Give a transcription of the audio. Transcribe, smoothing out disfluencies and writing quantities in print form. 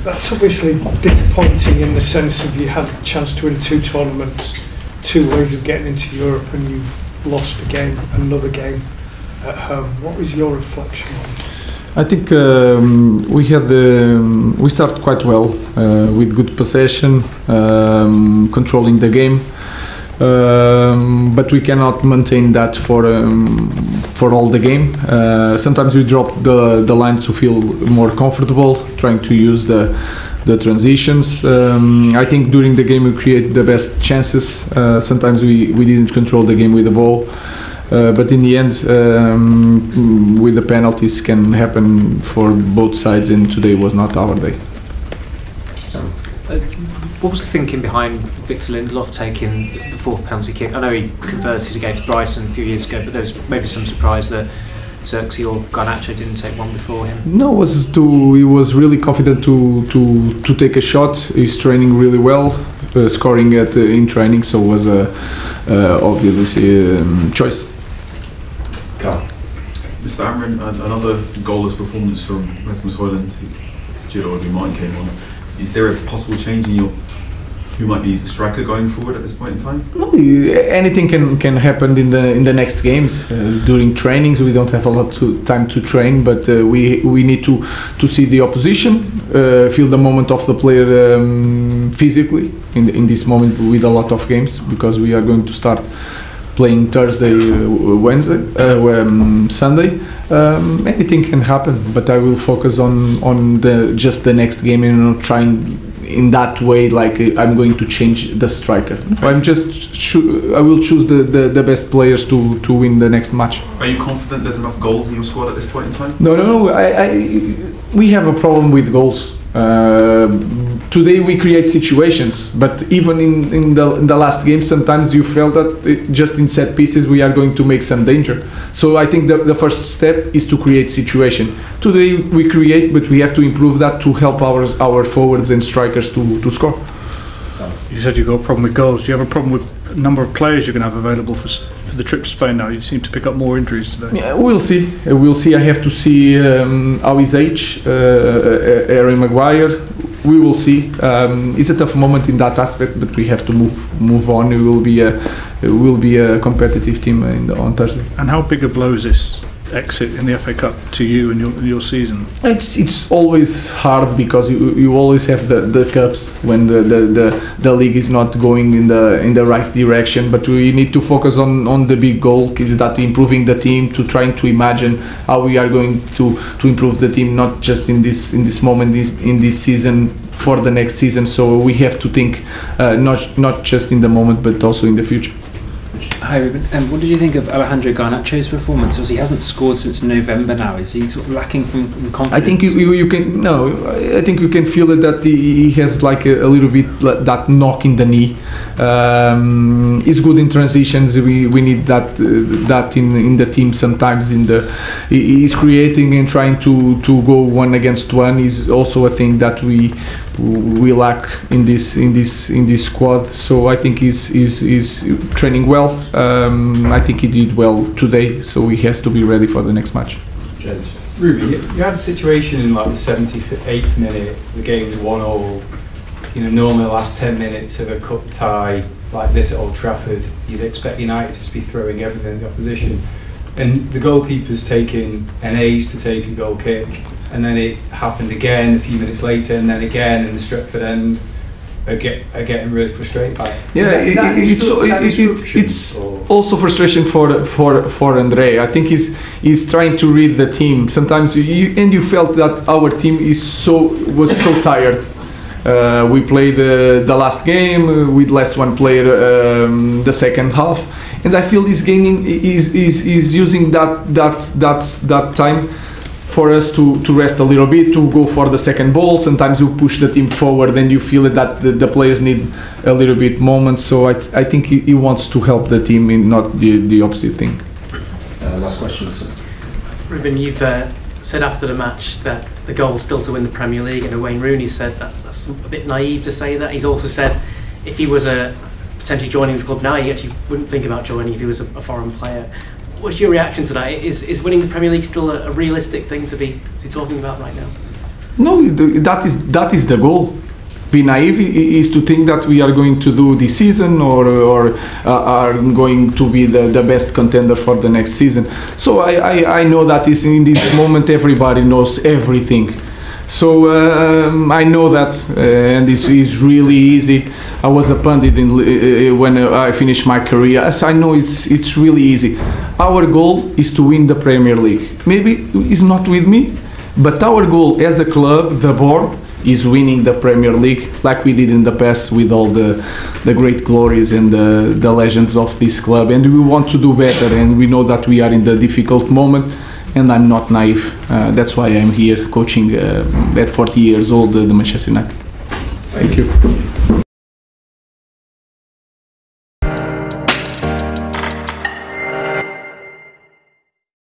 That's obviously disappointing in the sense of you had the chance to win 2 tournaments, 2 ways of getting into Europe, and you've lost another game at home. What was your reflection on it? I think we started quite well with good possession, controlling the game, but we cannot maintain that for all the game. Sometimes we drop the line to feel more comfortable, trying to use the transitions. I think during the game we create the best chances. Sometimes we didn't control the game with the ball. But in the end, with the penalties can happen for both sides, and today was not our day. What was the thinking behind Victor Lindelof taking the 4th penalty kick? I know he converted against Brighton a few years ago, but there was maybe some surprise that Reaksi or Garnacho didn't take one before him. No, he was really confident to take a shot. He's training really well, scoring in training, so it was obviously choice. Mr. Amorim, another goalless performance from Western Highland. Giro Ruben came on. Is there a possible change in who might be the striker going forward at this point in time? No, anything can happen in the next games. During trainings, we don't have a lot of time to train, but we need to see the opposition, feel the moment of the player physically in this moment with a lot of games, because we are going to start playing Thursday, Wednesday, Sunday. Anything can happen, but I will focus on just the next game and not trying in that way like I'm going to change the striker. I will choose the best players to win the next match. Are you confident there's enough goals in your squad at this point in time? No. We have a problem with goals. Today we create situations, but even in the last game, sometimes you felt that just in set pieces we are going to make some danger. So I think the first step is to create situation. Today we create, but we have to improve that to help our forwards and strikers to score. You said you've got a problem with goals. Do you have a problem with the number of players you're going to have available for the trip to Spain now? You seem to pick up more injuries today. Yeah, we'll see. I have to see how his age, Harry Maguire. We will see. It's a tough moment in that aspect, but we have to move on. It will be a competitive team on Thursday. And how big a blow is this exit in the FA Cup to you and your season? It's always hard because you always have the cups when the league is not going in the right direction, but we need to focus on the big goal, is that improving the team, to trying to imagine how we are going to improve the team, not just in this moment, in this season, for the next season. So we have to think not just in the moment but also in the future. Hi Ruben, what did you think of Alejandro Garnacho's performance? Because he hasn't scored since November now. Is he sort of lacking from confidence? I think I think you can feel it, that he has like a little bit that knock in the knee. He's good in transitions. We need that in the team sometimes. He's creating and trying to go 1-against-1 is also a thing that we lack in this squad. So I think he's training well. I think he did well today, so he has to be ready for the next match. Ruben, you had a situation in like the 78th minute, the game's 1-1. You know, normally the last 10 minutes of a cup tie like this at Old Trafford, you'd expect United to be throwing everything at the opposition. And the goalkeeper's taking an age to take a goal kick, and then it happened again a few minutes later, and then again in the Stretford end. Are getting really frustrated by it. Yeah, it's also frustration for Andre. I think he's trying to read the team. Sometimes you felt that our team was so tired. We played the last game with less one player the second half, and I feel he's using that time for us to rest a little bit, to go for the second ball. Sometimes you push the team forward and you feel that the players need a little bit moment. So I think he wants to help the team, and not the opposite thing. Last question. Ruben, you've said after the match that the goal is still to win the Premier League, and Wayne Rooney said that's a bit naive to say that. He's also said if he was potentially joining the club now, he actually wouldn't think about joining if he was a foreign player. What's your reaction to that? Is winning the Premier League still a realistic thing to be talking about right now? No, that is the goal. Be naive is to think that we are going to do this season or are going to be the best contender for the next season. So I know that is in this moment everybody knows everything. So I know that, and this is really easy. I was a pundit when I finished my career, so I know it's really easy. Our goal is to win the Premier League. Maybe it's not with me, but our goal as a club, the board, is winning the Premier League like we did in the past with all the great glories and the legends of this club. And we want to do better, and we know that we are in the difficult moment, and I'm not naive. That's why I'm here coaching at 40 years old the Manchester United. Thank you.